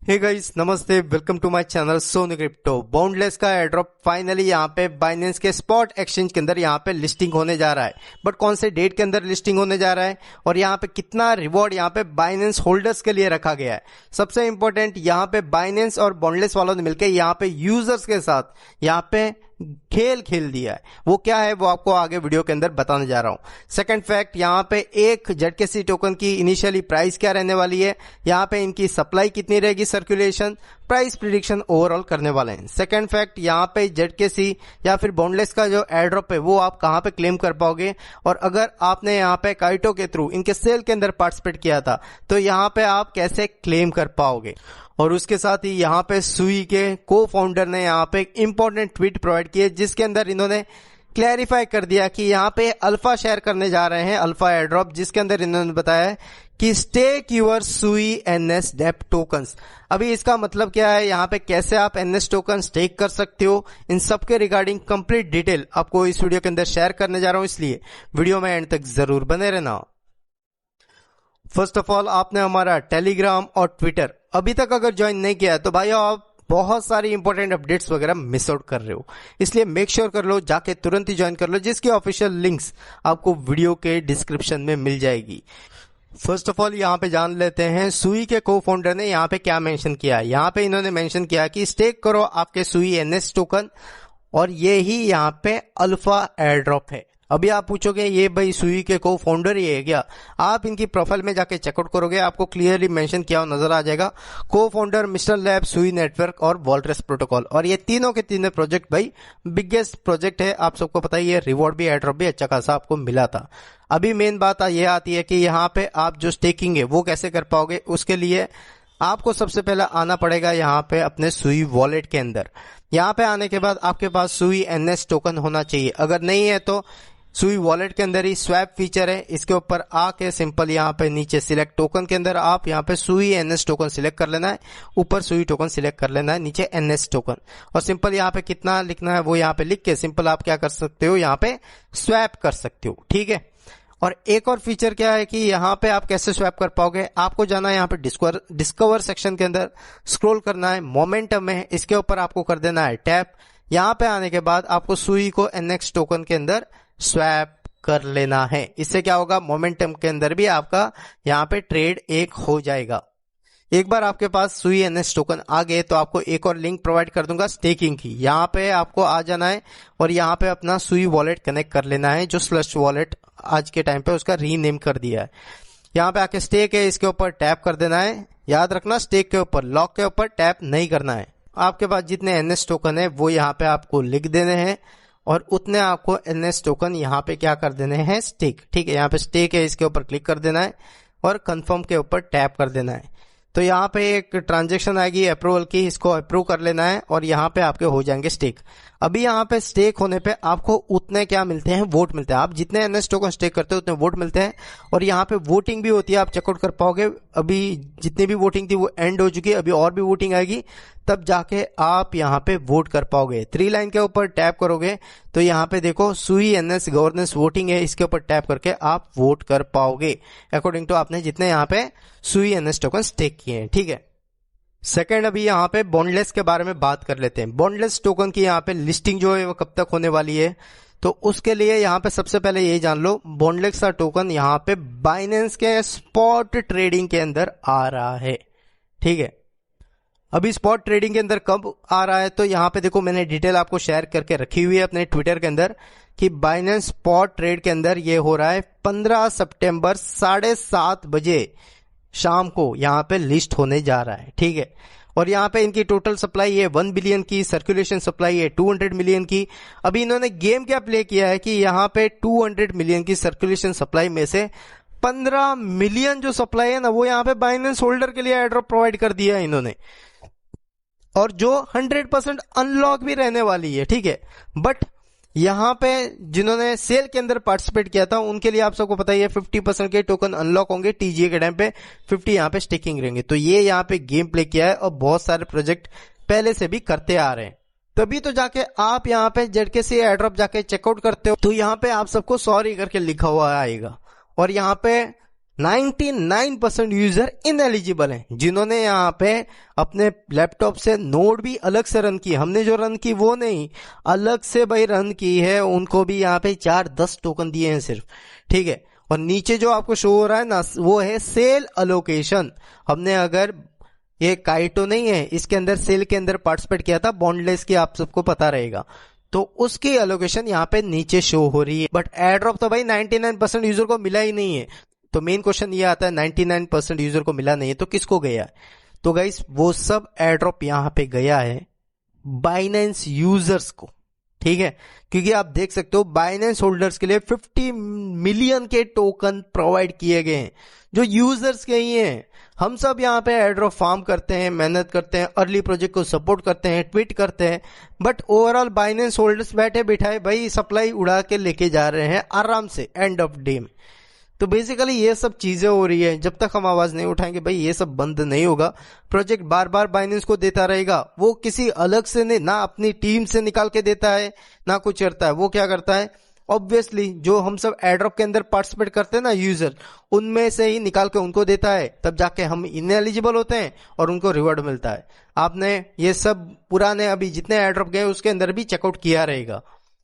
हे guys, नमस्ते, welcome to my channel Sonu crypto. Boundless का airdrop finally यहाँ पे बाइनेंस के स्पॉट एक्सचेंज के अंदर यहाँ पे लिस्टिंग होने जा रहा है। बट कौन से डेट के अंदर लिस्टिंग होने जा रहा है और यहाँ पे कितना रिवॉर्ड यहाँ पे बाइनेंस होल्डर्स के लिए रखा गया है। सबसे इंपॉर्टेंट, यहाँ पे बाइनेंस और बाउंडलेस वालों ने मिलकर यहाँ पे यूजर्स के साथ यहाँ पे खेल दिया है। वो क्या है वो आपको आगे वीडियो के अंदर बताने जा रहा हूं। सेकंड फैक्ट, यहाँ पे एक ZKC टोकन की इनिशियली प्राइस क्या रहने वाली है, यहाँ पे इनकी सप्लाई कितनी रहेगी, सर्कुलेशन, प्राइस प्रिडिक्शन ओवरऑल करने वाले हैं। सेकंड फैक्ट, यहाँ पे ZKC या फिर बाउंडलेस का जो एयर ड्रॉप है वो आप कहां पे क्लेम कर पाओगे, और अगर आपने यहाँ पे काइटो के थ्रू इनके सेल के अंदर पार्टिसिपेट किया था तो यहाँ पे आप कैसे क्लेम कर पाओगे। और उसके साथ ही यहाँ पे सुई के को फाउंडर ने यहाँ पे एक इंपॉर्टेंट ट्वीट प्रोवाइड की है जिसके अंदर इन्होंने क्लैरिफाई कर दिया कि यहाँ पे अल्फा शेयर करने जा रहे हैं, अल्फा एयर ड्रॉप, जिसके अंदर इन्होंने बताया कि स्टेक यूर सुई एनएस डेप टोकन्स। अभी इसका मतलब क्या है, यहाँ पे कैसे आप एनएस टोकन स्टेक कर सकते हो, इन सब के रिगार्डिंग कंप्लीट डिटेल आपको इस वीडियो के अंदर शेयर करने जा रहा हूं, इसलिए वीडियो में एंड तक जरूर बने रहना। फर्स्ट ऑफ ऑल, आपने हमारा टेलीग्राम और ट्विटर अभी तक अगर ज्वाइन नहीं किया है तो भाइयों आप बहुत सारी इंपॉर्टेंट अपडेट्स वगैरह मिस आउट कर रहे हो, इसलिए मेक श्योर कर लो, जाके तुरंत ही ज्वाइन कर लो, जिसकी ऑफिशियल लिंक्स आपको वीडियो के डिस्क्रिप्शन में मिल जाएगी। फर्स्ट ऑफ ऑल, यहाँ पे जान लेते हैं सुई के को फाउंडर ने यहाँ पे क्या मेंशन किया है। यहाँ पे इन्होंने मेंशन किया कि स्टेक करो आपके सुई एनएस टोकन, और ये ही यहाँ पे अल्फा एयर ड्रॉप है। अभी आप पूछोगे ये भाई सुई के को फाउंडर ही है क्या, आप इनकी प्रोफाइल में जाके चेकआउट करोगे, आपको क्लियरली मेंशन किया हुआ नजर आ जाएगा, को फाउंडर मिस्टर लैब, सुई नेटवर्क और वॉल्ट्रेस प्रोटोकॉल। और ये तीनों के तीनों प्रोजेक्ट भाई बिगेस्ट प्रोजेक्ट है, आप सबको पता ही है। रिवॉर्ड भी, एयर ड्रॉप भी अच्छा खासा आपको मिला था। अभी मेन बात ये आती है कि यहाँ पे आप जो स्टेकिंग है वो कैसे कर पाओगे। उसके लिए आपको सबसे पहले आना पड़ेगा यहाँ पे अपने सुई वॉलेट के अंदर। यहाँ पे आने के बाद आपके पास सुई एनएस टोकन होना चाहिए, अगर नहीं है तो सुई वॉलेट के अंदर ही स्वैप फीचर है, इसके ऊपर आके सिंपल यहाँ पे नीचे सिलेक्ट टोकन के अंदर आप यहाँ पे सुई एनएस टोकन सिलेक्ट कर लेना है, ऊपर सुई टोकन सिलेक्ट कर लेना है, नीचे एनएस टोकन, और सिंपल यहाँ पे कितना लिखना है वो यहाँ पे लिख के सिंपल आप क्या कर सकते हो, यहाँ पे स्वैप कर सकते हो। ठीक है। और एक और फीचर क्या है कि यहाँ पे आप कैसे स्वैप कर पाओगे, आपको जाना है यहाँ पे डिस्कवर सेक्शन के अंदर, स्क्रॉल करना है, मोमेंटम है, इसके ऊपर आपको कर देना है टैप। यहाँ पे आने के बाद आपको सुई को एनएक्स टोकन के अंदर स्वैप कर लेना है। इससे क्या होगा, मोमेंटम के अंदर भी आपका यहाँ पे ट्रेड एक हो जाएगा। एक बार आपके पास सुई एनएस टोकन आ गए तो आपको एक और लिंक प्रोवाइड कर दूंगा स्टेकिंग की, यहाँ पे आपको आ जाना है और यहाँ पे अपना सुई वॉलेट कनेक्ट कर लेना है, जो स्लश वॉलेट आज के टाइम पे उसका रीनेम कर दिया है। यहाँ पे आके स्टेक है, इसके ऊपर टैप कर देना है। याद रखना, स्टेक के ऊपर, लॉक के ऊपर टैप नहीं करना है। आपके पास जितने एनएस टोकन है वो यहाँ पे आपको लिख देने हैं और उतने आपको एनएस टोकन यहाँ पे क्या कर देने हैं, स्टेक। ठीक है, यहाँ पे स्टेक है, इसके ऊपर क्लिक कर देना है और कंफर्म के ऊपर टैप कर देना है। तो यहाँ पे एक ट्रांजैक्शन आएगी अप्रूवल की, इसको अप्रूव कर लेना है और यहाँ पे आपके हो जाएंगे स्टेक। अभी यहाँ पे स्टेक होने पे आपको उतने क्या मिलते हैं, वोट मिलते हैं। आप जितने एनएस टोकन स्टेक करते हो उतने वोट मिलते हैं, और यहाँ पे वोटिंग भी होती है, आप चेकआउट कर पाओगे। अभी जितनी भी वोटिंग थी वो एंड हो चुकी है, अभी और भी वोटिंग आएगी, तब जाके आप यहाँ पे वोट कर पाओगे। 3 लाइन के ऊपर टैप करोगे तो यहाँ पे देखो सुई एनएस गवर्नेंस वोटिंग है, इसके ऊपर टैप करके आप वोट कर पाओगे अकॉर्डिंग टू आपने जितने यहाँ पे सुई एनएस टोकन स्टेक किए हैं। ठीक है। सेकंड, अभी यहाँ पे बॉन्डलेस के बारे में बात कर लेते हैं। बॉन्डलेस टोकन की यहाँ पे लिस्टिंग जो है वो कब तक होने वाली है, तो उसके लिए यहाँ पे सबसे पहले ये जान लो, बॉन्डलेस का टोकन यहाँ पे बाइनेंस के स्पॉट ट्रेडिंग के अंदर आ रहा है। ठीक है। अभी स्पॉट ट्रेडिंग के अंदर कब आ रहा है, तो यहाँ पे देखो मैंने डिटेल आपको शेयर करके रखी हुई है अपने ट्विटर के अंदर कि बाइनेंस स्पॉट ट्रेड के अंदर ये हो रहा है 15 सितंबर 7:30 बजे शाम को यहाँ पे लिस्ट होने जा रहा है। ठीक है। और यहाँ पे इनकी टोटल सप्लाई है 1 बिलियन की, सर्कुलेशन सप्लाई है 200 मिलियन की। अभी इन्होंने गेम क्या प्ले किया है कि यहाँ पे 200 मिलियन की सर्कुलेशन सप्लाई में से 15 मिलियन जो सप्लाई है ना वो यहाँ पे बाइनेंस होल्डर के लिए एयर ड्रॉप प्रोवाइड कर दिया है इन्होंने, और जो 100% अनलॉक भी रहने वाली है। ठीक है। बट यहाँ पे जिन्होंने सेल के अंदर पार्टिसिपेट किया था उनके लिए आप सबको पता ही है 50% के टोकन अनलॉक होंगे, टीजीए के टाइम पे 50 यहाँ पे स्टेकिंग रहेंगे। तो ये यहाँ पे गेम प्ले किया है और बहुत सारे प्रोजेक्ट पहले से भी करते आ रहे हैं, तभी तो जाके आप यहाँ पे ZKC एयर ड्रॉप जाके चेकआउट करते हो तो यहाँ पे आप सबको सॉरी करके लिखा हुआ आएगा, और यहाँ पे 99% यूजर इनएलिजिबल हैं, जिन्होंने यहाँ पे अपने लैपटॉप से नोड भी अलग से रन की, हमने जो रन की वो नहीं, अलग से भाई रन की है, उनको भी यहाँ पे 4-10 टोकन दिए हैं सिर्फ, ठीक है। और नीचे जो आपको शो हो रहा है ना, वो है सेल अलोकेशन। हमने अगर ये काइटो नहीं है, इसके अंदर सेल के अंदर पार्टिसिपेट किया था बॉन्डलेस की, आप सबको पता रहेगा, तो उसकी एलोकेशन यहाँ पे नीचे शो हो रही है। बट एयर ड्रॉप तो भाई 99% यूजर को मिला ही नहीं है। तो मेन क्वेश्चन ये आता है 99% यूजर को मिला नहीं है तो किसको गया है? तो गाइस वो सब एयर ड्रॉप यहाँ पे गया है बाइनेंस यूजर्स को, ठीक है। क्योंकि आप देख सकते हो बाइनेंस होल्डर्स के लिए 50 मिलियन के टोकन प्रोवाइड किए गए हैं जो यूजर्स के ही हैं। हम सब यहाँ पे एयर ड्रॉप फार्म करते हैं, मेहनत करते हैं, अर्ली प्रोजेक्ट को सपोर्ट करते हैं, ट्वीट करते हैं, बट ओवरऑल बाइनेंस होल्डर्स बैठे बिठाए भाई सप्लाई उड़ा के लेके जा रहे हैं आराम से एंड ऑफ डे में। तो बेसिकली ये सब चीजें हो रही है, जब तक हम आवाज नहीं उठाएंगे भाई ये सब बंद नहीं होगा। प्रोजेक्ट बार बार बाइनेंस को देता रहेगा, वो किसी अलग से नहीं, ना अपनी टीम से निकाल के देता है ना कुछ करता है। वो क्या करता है, ऑब्वियसली जो हम सब एयरड्रॉप के अंदर पार्टिसिपेट करते हैं ना यूजर, उनमें से ही निकाल के उनको देता है, तब जाके हम इनएलिजिबल होते हैं और उनको रिवॉर्ड मिलता है। आपने ये सब पुराने अभी जितने एयरड्रॉप गए उसके अंदर भी चेकआउट किया रहेगा।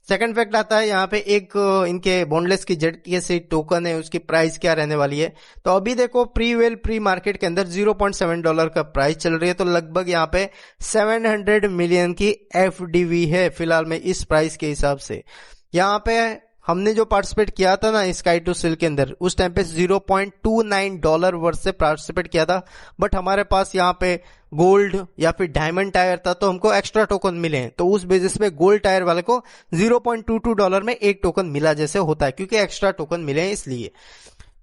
सेकंड फैक्ट आता है यहाँ पे, एक इनके बॉन्डलेस की ZTS टोकन है, उसकी प्राइस क्या रहने वाली है। तो अभी देखो प्री मार्केट के अंदर $0.7 का प्राइस चल रही है, तो लगभग यहाँ पे 700 मिलियन की FDV है फिलहाल में इस प्राइस के हिसाब से। यहाँ पे हमने जो पार्टिसिपेट किया था ना इस काइटो सेल के अंदर, उस टाइम पे $0.29 वर्थ से पार्टिसिपेट किया था, बट हमारे पास यहाँ पे गोल्ड या फिर डायमंड टायर था तो हमको एक्स्ट्रा टोकन मिले हैं। तो उस बेसिस पे गोल्ड टायर वाले को $0.22 में एक टोकन मिला जैसे होता है, क्योंकि एक्स्ट्रा टोकन मिले हैं इसलिए।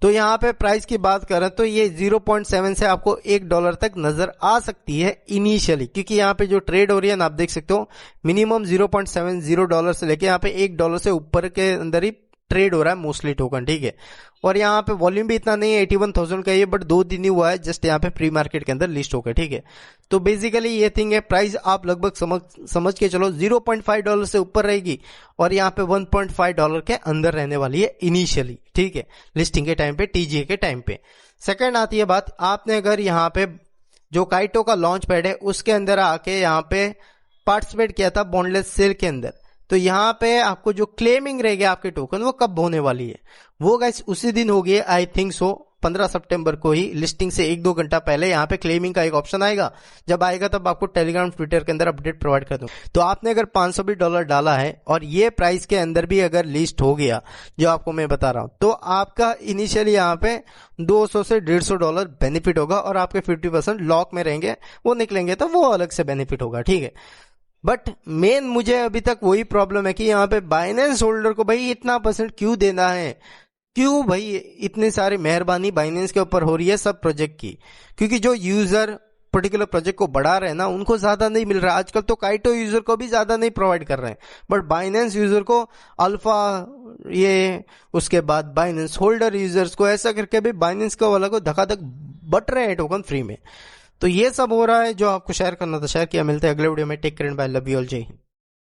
तो यहाँ पे प्राइस की बात करें तो ये 0.7 से आपको $1 तक नजर आ सकती है इनिशियली, क्योंकि यहाँ पे जो ट्रेड हो रही है ना आप देख सकते हो मिनिमम $0.70 से लेके यहाँ पे $1 से ऊपर के अंदर ही ट्रेड हो रहा है मोस्टली टोकन, ठीक है। और यहाँ पे वॉल्यूम भी इतना नहीं है, 81,000 का ये, बट 2 दिन ही हुआ है जस्ट यहाँ पे प्री मार्केट के अंदर लिस्ट होकर, ठीक है। तो बेसिकली ये थिंग है, प्राइस आप लगभग समझ के चलो $0.5 से ऊपर रहेगी और यहाँ पे $1.5 के अंदर रहने वाली है इनिशियली, ठीक है, लिस्टिंग के टाइम पे, TGA के टाइम पे। सेकेंड आती है बात, आपने अगर यहाँ पे जो काइटो का लॉन्च पैड है उसके अंदर आके यहाँ पे पार्टिसिपेट किया था बॉन्डलेस सेल के अंदर, तो यहाँ पे आपको जो क्लेमिंग रहेगी आपके टोकन वो कब होने वाली है, वो गाइस उसी दिन होगी, आई थिंक सो 15 सितंबर को ही, लिस्टिंग से 1-2 घंटा पहले यहाँ पे क्लेमिंग का एक ऑप्शन आएगा। जब आएगा तब आपको टेलीग्राम ट्विटर के अंदर अपडेट प्रोवाइड कर दूं। तो आपने अगर $520 डाला है और ये प्राइस के अंदर भी अगर लिस्ट हो गया जो आपको मैं बता रहा हूं, तो आपका इनिशियली यहाँ पे $200 से $150 बेनिफिट होगा और आपके 50% लॉक में रहेंगे, वो निकलेंगे तो वो अलग से बेनिफिट होगा, ठीक है। बट मेन मुझे अभी तक वही प्रॉब्लम है कि यहाँ पे बाइनेंस होल्डर को भाई इतना % क्यों देना है, क्यों भाई इतनी सारी मेहरबानी बाइनेंस के ऊपर हो रही है सब प्रोजेक्ट की, क्योंकि जो यूजर पर्टिकुलर प्रोजेक्ट को बढ़ा रहे हैं ना उनको ज्यादा नहीं मिल रहा। आजकल तो काइटो यूजर को भी ज्यादा नहीं प्रोवाइड कर रहे हैं, बट बाइनेंस यूजर को अल्फा, ये उसके बाद बाइनेंस होल्डर यूजर्स को, ऐसा करके भी बाइनेंस का वाला को धकाधक बट रहे हैं टोकन फ्री में। तो ये सब हो रहा है जो आपको शेयर करना था, शेयर किया। मिलते हैं अगले वीडियो में, take care and bye, love you all, जय हिंद।